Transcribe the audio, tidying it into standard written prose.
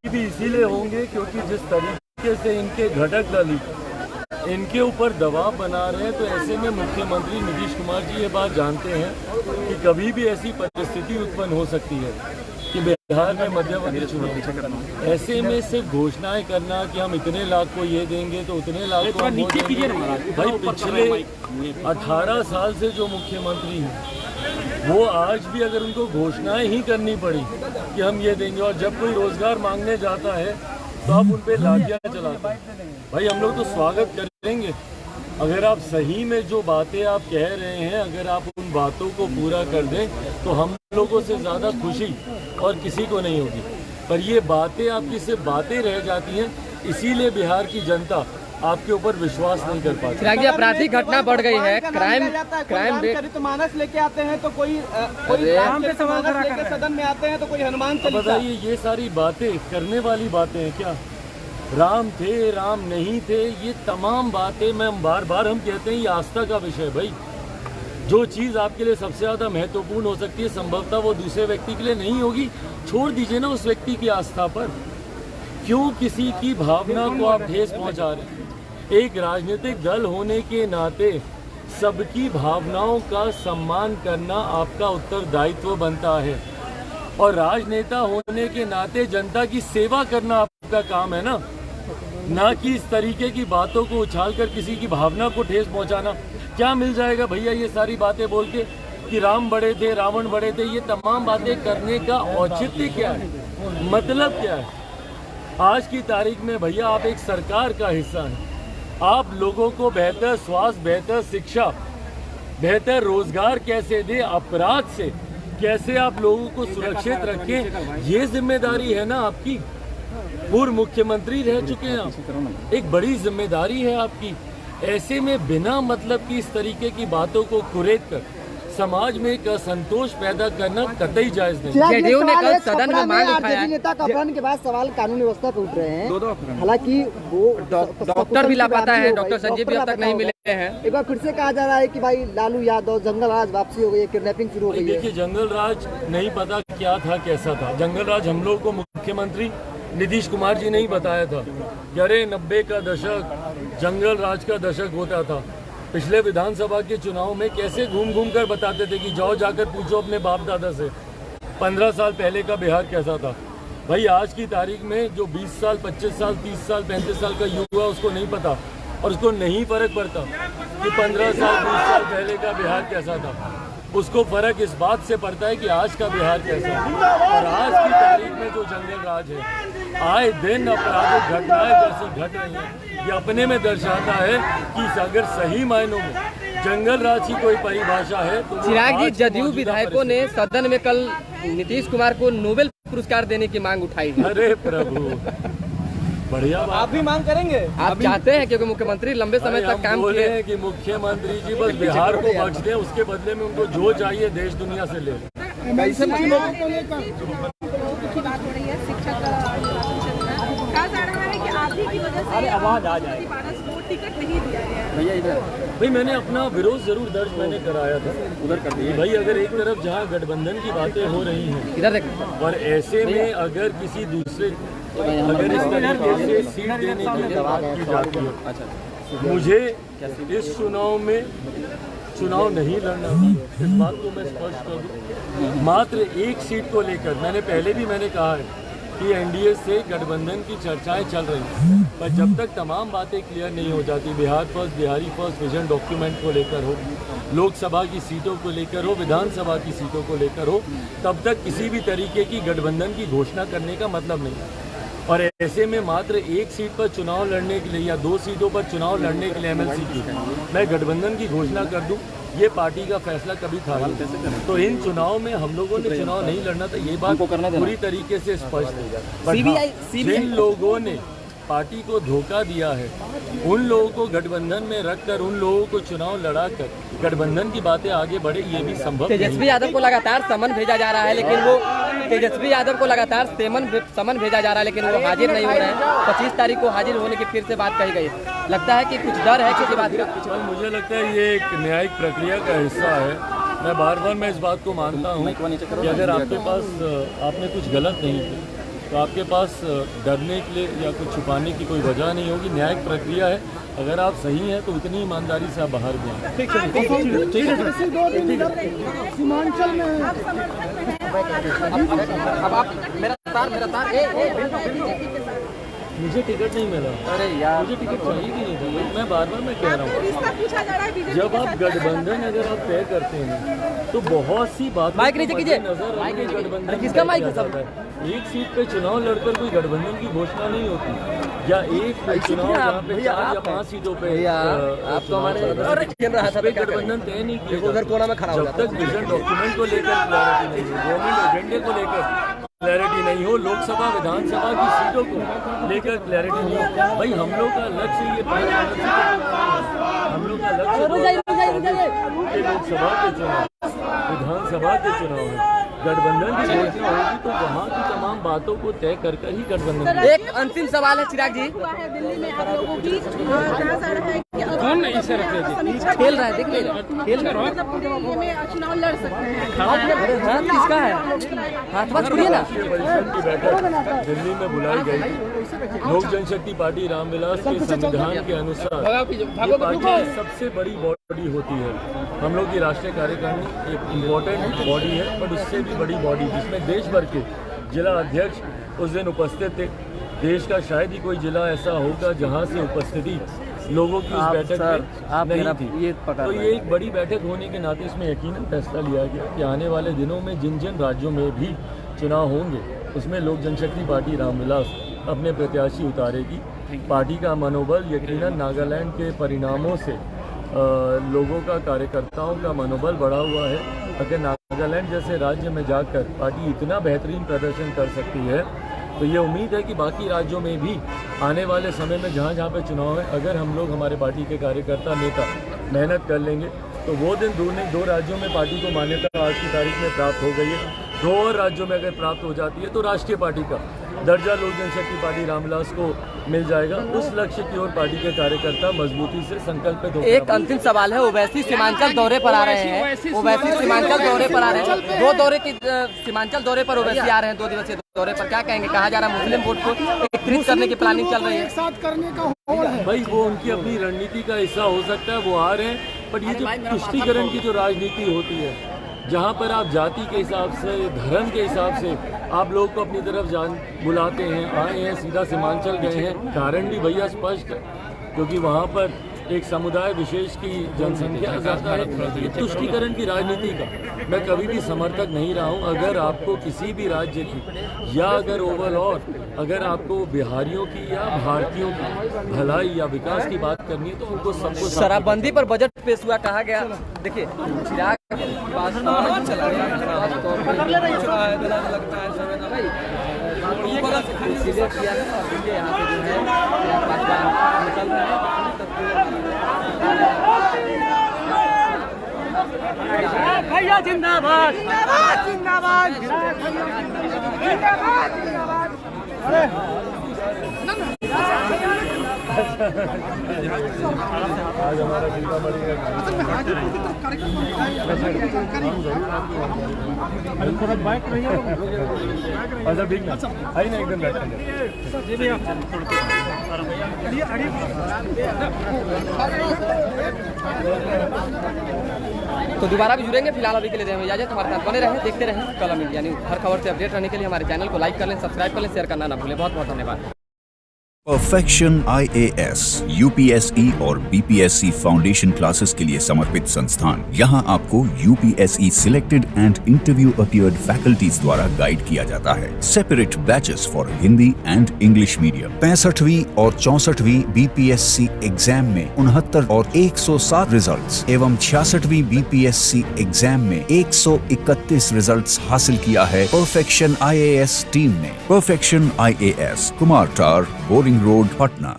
भी इसीलिए होंगे क्योंकि जिस तरीके से इनके घटक दल इनके ऊपर दबाव बना रहे हैं, तो ऐसे में मुख्यमंत्री नीतीश कुमार जी ये बात जानते हैं कि कभी भी ऐसी परिस्थिति उत्पन्न हो सकती है कि बिहार में मध्यवर्ती चुनाव, ऐसे में सिर्फ घोषणाएं करना कि हम इतने लाख को ये देंगे तो उतने लाख को हम वो देंगे। भाई पिछले 18 साल से जो मुख्यमंत्री हैं वो आज भी अगर उनको घोषणाएं ही करनी पड़ी कि हम ये देंगे, और जब कोई रोजगार मांगने जाता है तो आप उन पे लाठियां चलाते हैं। भाई हम लोग तो स्वागत करेंगे अगर आप सही में जो बातें आप कह रहे हैं, अगर आप उन बातों को पूरा कर दें तो हम लोगों से ज़्यादा खुशी और किसी को नहीं होगी। पर ये बातें आपकी सिर्फ बातें रह जाती हैं, इसीलिए बिहार की जनता आपके ऊपर विश्वास नहीं कर पाती। चिराग जी, आपराधिक घटना बढ़ गई है, क्राइम रेट मानस लेके आते हैं तो कोई राम पे सवाल लेके सदन में आते हैं तो कोई हनुमान चालीसा। बताइए ये सारी बातें करने वाली बातें हैं क्या? राम थे, राम नहीं थे, ये तमाम बातें मैं बार बार हम कहते हैं ये आस्था का विषय। भाई जो चीज़ आपके लिए सबसे ज़्यादा महत्वपूर्ण हो सकती है संभवतः वो दूसरे व्यक्ति के लिए नहीं होगी। छोड़ दीजिए ना उस व्यक्ति की आस्था पर, क्यों किसी की भावना को आप ठेस पहुंचा रहे हैं? एक राजनीतिक दल होने के नाते सबकी भावनाओं का सम्मान करना आपका उत्तरदायित्व बनता है, और राजनेता होने के नाते जनता की सेवा करना आपका काम है ना कि इस तरीके की बातों को उछालकर किसी की भावना को ठेस पहुंचाना। क्या मिल जाएगा भैया ये सारी बातें बोल के कि राम बड़े थे, रावण बड़े थे? ये तमाम बातें करने का औचित्य क्या है, मतलब क्या है? आज की तारीख में भैया आप एक सरकार का हिस्सा हैं, आप लोगों को बेहतर स्वास्थ्य, बेहतर शिक्षा, बेहतर रोजगार कैसे दें, अपराध से कैसे आप लोगों को सुरक्षित रखें, ये जिम्मेदारी है ना आपकी। पूर्व मुख्यमंत्री रह चुके हैं आप, एक बड़ी जिम्मेदारी है आपकी। ऐसे में बिना मतलब की इस तरीके की बातों को कुरेद कर समाज में एक असंतोष पैदा करना कतई जायज नहीं। जेडीयू ने कल सदन में मांग उठाया, नेता का अपहरण के बाद सवाल कानूनी व्यवस्था पे उठ रहे हैं। हालांकि वो डॉक्टर भी लापता है, डॉक्टर संजीव भी अब तक नहीं मिले हैं। एक बार फिर से कहा जा रहा है कि भाई लालू यादव, जंगल राज वापसी हो गई है, किडनैपिंग शुरू हो गई है। देखिए जंगल राज नहीं पता क्या था, कैसा था जंगल राज। हम लोग को मुख्यमंत्री नीतीश कुमार जी ने ही बताया था कि अरे 90 का दशक जंगल राज का दशक होता था। पिछले विधानसभा के चुनाव में कैसे घूम घूम कर बताते थे कि जाओ जाकर पूछो अपने बाप दादा से 15 साल पहले का बिहार कैसा था। भाई आज की तारीख में जो 20 साल, 25 साल, 30 साल, 35 साल का युवा उसको नहीं पता और उसको नहीं फर्क पड़ता कि 15 साल, 20 साल पहले का बिहार कैसा था। उसको फर्क इस बात से पड़ता है कि आज का बिहार कैसा है। और आज की तारीख में जो जंगल राज है, आए दिन आपराधिक घटनाएं जैसी घट रही हैं, ये अपने में दर्शाता है कि अगर सही मायनों में जंगल राज की कोई परिभाषा है तो चिराग जी, जदयू विधायकों ने सदन में कल नीतीश कुमार को नोबेल पुरस्कार देने की मांग उठाई है। अरे प्रभु, बढ़िया। आप भी मांग करेंगे? आप चाहते हैं क्योंकि मुख्यमंत्री लंबे समय तक काम किए हैं कि मुख्यमंत्री जी बस बिहार को बख्श दें, उसके बदले में उनको जो चाहिए देश दुनिया से ले। आवाज आ जाए। भाई मैंने अपना विरोध जरूर दर्ज मैंने कराया था, उधर कर दिया। भाई अगर एक तरफ जहाँ गठबंधन की बातें हो रही हैं इधर और ऐसे में अगर किसी दूसरे अगर इस तरीके से सीट देने की बात की जाती है, मुझे इस चुनाव में चुनाव नहीं लड़ना था। इस बात को मैं स्पष्ट कर दूं, मात्र एक सीट को लेकर मैंने पहले भी कहा है कि एनडीए से गठबंधन की चर्चाएं चल रही हैं, पर जब तक तमाम बातें क्लियर नहीं हो जाती, Bihar first, Bihari first vision document को लेकर हो, लोकसभा की सीटों को लेकर हो, विधानसभा की सीटों को लेकर हो, तब तक किसी भी तरीके की गठबंधन की घोषणा करने का मतलब नहीं है। और ऐसे में मात्र एक सीट पर चुनाव लड़ने के लिए या 2 सीटों पर चुनाव लड़ने के लिए एमएलसी की मैं गठबंधन की घोषणा कर दूं, ये पार्टी का फैसला कभी था नहीं। तो इन चुनाव में हम लोगों ने चुनाव नहीं लड़ना था, ये बात पूरी तरीके से स्पष्ट है। जिन लोगों ने पार्टी को धोखा दिया है, उन लोगों को गठबंधन में रखकर उन लोगों को चुनाव लड़ाकर गठबंधन की बातें आगे बढ़े, ये भी संभव। तेजस्वी यादव को लगातार समन भेजा जा रहा है, लेकिन वो तेजस्वी यादव को लगातार समन भेजा जा रहा है, लेकिन वो हाजिर नहीं हो रहे हैं। 25 तारीख को हाजिर होने की फिर से बात कही गई। लगता है कि कुछ डर है किसी बात का? मुझे लगता है ये एक न्यायिक प्रक्रिया का हिस्सा है। मैं बार बार इस बात को मानता हूँ कि अगर आपके पास आपने कुछ गलत नहीं किया, तो आपके पास डरने के लिए या कुछ छुपाने की कोई वजह नहीं होगी। न्यायिक प्रक्रिया है, अगर आप सही हैं तो उतनी ईमानदारी से आप बाहर भी आए। सीमांचल में अब आप मेरा तार मुझे टिकट नहीं मिला। अरे यार, मुझे टिकट चाहिए भी नहीं था भाई। मैं बार बार मैं कह रहा हूँ, पूछा जा रहा है जब आप गठबंधन अगर आप तय करते हैं तो बहुत सी बात माइक नीचे कीजिए। नजर आके गठबंधन किसका माइक है जाता है। एक सीट पे चुनाव लड़कर कोई गठबंधन की घोषणा नहीं होती, या एक चुनाव जहाँ पे 4 या 5 सीटों पे आप तो हमारे खेल रहा था, गठबंधन तय नहीं किया। उधर कोना में खड़ा हो जब तक विजन डॉक्यूमेंट को लेकर क्लैरिटी नहीं हो, गवर्नमेंट एजेंडे को लेकर क्लैरिटी नहीं हो, लोकसभा विधानसभा की सीटों को लेकर क्लैरिटी नहीं हो, भाई हम लोग का लक्ष्य ये 5 हम लोग का लक्ष्य लोकसभा के चुनाव, विधानसभा के चुनाव है। गठबंधन की घोषणा होगी तो वहाँ की तमाम बातों को तय कर ही गठबंधन। एक अंतिम सवाल है चिराग जी, हुआ है दिल्ली में आप लोगों की कहा जा रहा है कि कौन नहीं इसे रख रहे थे? खेल रहा है, देख लीजिए खेल रहा है। मतलब पूरे ये में चुनाव लड़ सकते हैं। हाथ किसका है? हाथ मत छुड़िए ना। परिषद की बैठक दिल्ली में बुलाई गई। लोक जनशक्ति पार्टी रामविलास के संविधान के अनुसार ये पार्टी सबसे बड़ी बॉडी होती है। हम लोग की राष्ट्रीय कार्यकारिणी एक इम्पोर्टेंट बॉडी है, बट उससे भी बड़ी बॉडी जिसमें देश भर के जिला अध्यक्ष उस दिन उपस्थित थे। देश का शायद ही कोई जिला ऐसा होगा जहां से उपस्थिति लोगों की इस बैठक में नहीं थी। तो ये एक बड़ी बैठक होने के नाते इसमें यकीनन फैसला लिया गया कि आने वाले दिनों में जिन जिन राज्यों में भी चुनाव होंगे उसमें लोक जनशक्ति पार्टी रामविलास अपने प्रत्याशी उतारेगी। पार्टी का मनोबल यकीनन नागालैंड के परिणामों से लोगों का, कार्यकर्ताओं का मनोबल बढ़ा हुआ है। अगर नागालैंड जैसे राज्य में जाकर पार्टी इतना बेहतरीन प्रदर्शन कर सकती है तो ये उम्मीद है कि बाकी राज्यों में भी आने वाले समय में जहाँ जहाँ पे चुनाव है, अगर हम लोग हमारे पार्टी के कार्यकर्ता नेता मेहनत कर लेंगे तो वो दिन दूर नहीं, 2 राज्यों में पार्टी को मान्यता आज की तारीख में प्राप्त हो गई है। 2 और राज्यों में अगर प्राप्त हो जाती है तो राष्ट्रीय पार्टी का दर्जा लोक जनशक्ति पार्टी रामविलास को मिल जाएगा। उस लक्ष्य की ओर पार्टी के कार्यकर्ता मजबूती से संकल्पित हो। एक अंतिम सवाल है, ओवैसी सीमांचल दौरे पर आ रहे हैं, ओवैसी सीमांचल दौरे पर आ रहे हैं, 2 दौरे की सीमांचल दौरे पर ओवैसी आ रहे हैं, 2 दिवसीय दौरे पर। क्या कहेंगे? कहा जा रहा है मुस्लिम वोट को एकत्रित करने की प्लानिंग चल रही है। साथ करने का होड़ है भाई, वो उनकी अपनी रणनीति का हिस्सा हो सकता है, वो आ रहे हैं। बट ये जो तुष्टीकरण की जो राजनीति होती है, जहाँ पर आप जाति के हिसाब से, धर्म के हिसाब से आप लोग को अपनी तरफ बुलाते हैं, आए हैं, सीधा सीमांचल गए हैं, कारण भी भैया स्पष्ट है, क्योंकि वहाँ पर एक समुदाय विशेष की जनसंख्या ज़्यादा है। ये तुष्टीकरण की राजनीति का मैं कभी भी समर्थक नहीं रहा हूँ। अगर आपको किसी भी राज्य की या अगर ओवरऑल अगर आपको बिहारियों की या भारतीयों की भलाई या विकास की बात करनी है तो उनको सबको शराबबंदी पर बजट पेश हुआ, कहा गया। देखिए चिराग भैया जिंदाबाद, जिंदाबाद, जिंदाबाद, जिंदाबाद, जिंदाबाद। आज हमारा सीतामढ़ी अच्छा ठीक ना, आई ना एकदम बैठ तो दोबारा भी जुड़ेंगे। फिलहाल अभी के लिए दें इजाजत। हमारे साथ बने रहें, देखते रहें कलम इंडिया न्यूज़। हर खबर से अपडेट रहने के लिए हमारे चैनल को लाइक कर लें, सब्सक्राइब कर लें, शेयर करना ना भूलें। बहुत बहुत धन्यवाद। परफेक्शन IAS UPSE और BPSC फाउंडेशन क्लासेस के लिए समर्पित संस्थान। यहाँ आपको UPSE selected and interview appeared faculties द्वारा गाइड किया जाता है। Separate batches for Hindi and English medium. 65वीं और 64वीं BPSC एग्जाम में 69 और 107 रिजल्ट्स एवं 66वीं BPSC एग्जाम में 131 रिजल्ट्स हासिल किया है परफेक्शन IAS टीम ने। परफेक्शन IAS, कुमार टार, बोरिंग रोड, पटना।